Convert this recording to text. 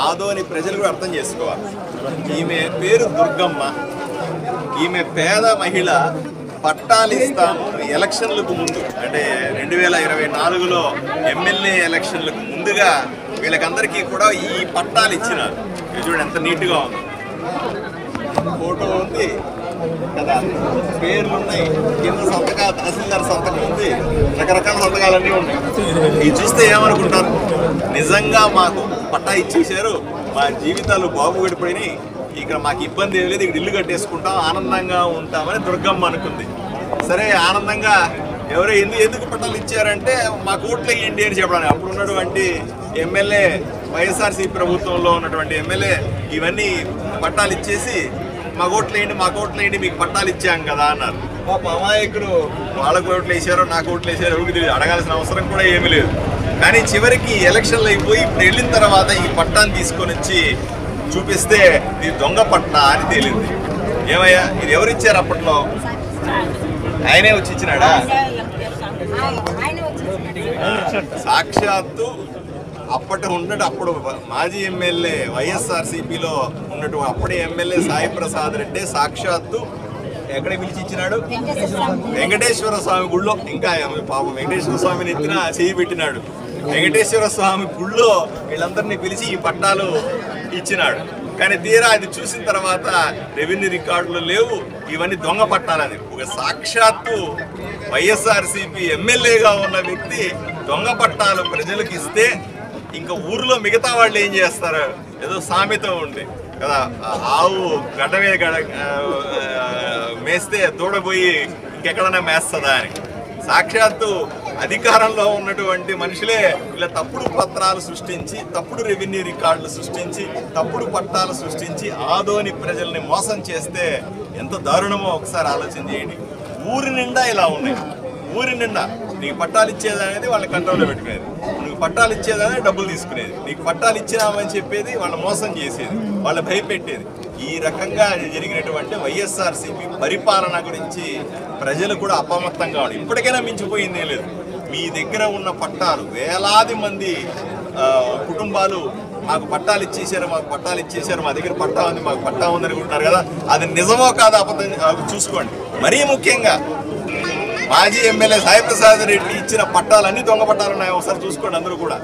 ఆదోని ప్రజలు కూడా అర్థం చేసుకోవాలి. ఈమె పేరు దుర్గమ్మ. ఈమె పేద మహిళ. పట్టాలు ఇస్తాము ఎలక్షన్లకు ముందు, అంటే 2024లో ఎమ్మెల్యే ఎలక్షన్లకు ముందుగా వీళ్ళకందరికీ కూడా ఈ పట్టాలు ఇచ్చినారు. చూడండి ఎంత నీట్గా ఉంది, ఫోటో ఉంది కదా, పేర్లు ఉన్నాయి, కింద సంతకాలు, తహసీల్దార్ సంతకం ఉంది, రకరకాల సంతకాలన్నీ ఉన్నాయి. ఇది చూస్తే ఏమనుకుంటారు, నిజంగా మాకు పట్టా ఇచ్చేసారు, మా జీవితాలు బాగుపడిపోయినాయి, ఇక్కడ మాకు ఇబ్బంది ఏం లేదు, ఇక్కడ ఇల్లు కట్టేసుకుంటాం, ఆనందంగా ఉంటామని దుర్గమ్మ అనుకుంది. సరే ఆనందంగా ఎవరో ఎందుకు పట్టాలు ఇచ్చారంటే మాకు ఓట్లు వేయండి అని చెప్పడానికి. అప్పుడు ఉన్నటువంటి ఎమ్మెల్యే, వైఎస్ఆర్సీ ప్రభుత్వంలో ఉన్నటువంటి ఎమ్మెల్యే ఇవన్నీ పట్టాలు ఇచ్చేసి మాకు ఓట్లు వేయండి మీకు పట్టాలు ఇచ్చాం కదా అన్నారు. పాప అమాయకులు వాళ్ళకు ఓట్లు వేసారో నాకు ఓట్లు వేసారో ఎవరికి తెలియదు, అడగాల్సిన అవసరం కూడా ఏమీ లేదు. కానీ చివరికి ఎలక్షన్లు అయిపోయి ఇప్పుడు వెళ్ళిన తర్వాత ఈ పట్టాన్ని తీసుకొని వచ్చి చూపిస్తే ఇది దొంగ పట్టా అని తేలింది. ఏమయ్యా ఇది ఎవరిచ్చారు అప్పట్లో? ఆయనే వచ్చి ఇచ్చినాడా? సాక్షాత్తు అప్పుడు మాజీ ఎమ్మెల్యే వైఎస్ఆర్సీపీలో ఉన్నటువంటి అప్పుడే ఎమ్మెల్యే సాయి ప్రసాద్ రెడ్డి సాక్షాత్తు ఎక్కడ పిలిచి ఇచ్చినాడు? వెంకటేశ్వర స్వామి గుళ్ళో. ఇంకా పాపం వెంకటేశ్వర స్వామిని ఎత్తిన చేయి పెట్టినాడు. వెంకటేశ్వర స్వామి గుళ్ళో వీళ్ళందరినీ పిలిచి ఈ పట్టాలు ఇచ్చినాడు. కానీ తీరా అది చూసిన తర్వాత రెవెన్యూ రికార్డులు లేవు, ఇవన్నీ దొంగ పట్టాలని. ఒక సాక్షాత్తు వైఎస్ఆర్సీపీ ఎమ్మెల్యేగా ఉన్న వ్యక్తి దొంగ పట్టాలు ప్రజలకు ఇస్తే ఇంకా ఊర్లో మిగతా వాళ్ళు ఏం చేస్తారు? ఏదో సామెత ఉంది కదా, ఆవు గడ్డమే మేస్తే దూడపోయి ఇంకెక్కడైనా మేస్తుందా అని. సాక్షాత్తు అధికారంలో ఉన్నటువంటి మనుషులే ఇలా తప్పుడు పత్రాలు సృష్టించి, తప్పుడు రెవెన్యూ రికార్డులు సృష్టించి, తప్పుడు పట్టాలు సృష్టించి ఆదోని ప్రజల్ని మోసం చేస్తే ఎంత దారుణమో ఒకసారి ఆలోచన చేయండి. ఊరి నిండా ఇలా ఉన్నాయి. ఊరి నిండా నీకు పట్టాలు ఇచ్చేదనేది వాళ్ళ కంట్రోల్లో పెట్టుకునేది, నీకు పట్టాలు ఇచ్చేదనేది డబ్బులు తీసుకునేది, నీకు పట్టాలు ఇచ్చినామని చెప్పేది వాళ్ళ మోసం చేసేది, వాళ్ళ భయపెట్టేది. ఈ రకంగా జరిగినటువంటి వైఎస్ఆర్సీపీ పరిపాలన గురించి ప్రజలు కూడా అప్రమత్తంగా ఉన్నారు. ఇప్పటికైనా మించిపోయిందే లేదు. మీ దగ్గర ఉన్న పట్టాలు వేలాది మంది కుటుంబాలు మాకు పట్టాలు ఇచ్చేసారు, మా దగ్గర పట్టా ఉంది, మాకు పట్టా ఉంది అనుకుంటున్నారు కదా, అది నిజమో కాదో అబద్ధం చూసుకోండి. మరీ ముఖ్యంగా మాజీ ఎమ్మెల్యే సాయి ప్రసాద్ రెడ్డి ఇచ్చిన పట్టాలన్నీ దొంగ పట్టాలు ఉన్నాయి, ఒకసారి చూసుకోండి అందరూ కూడా.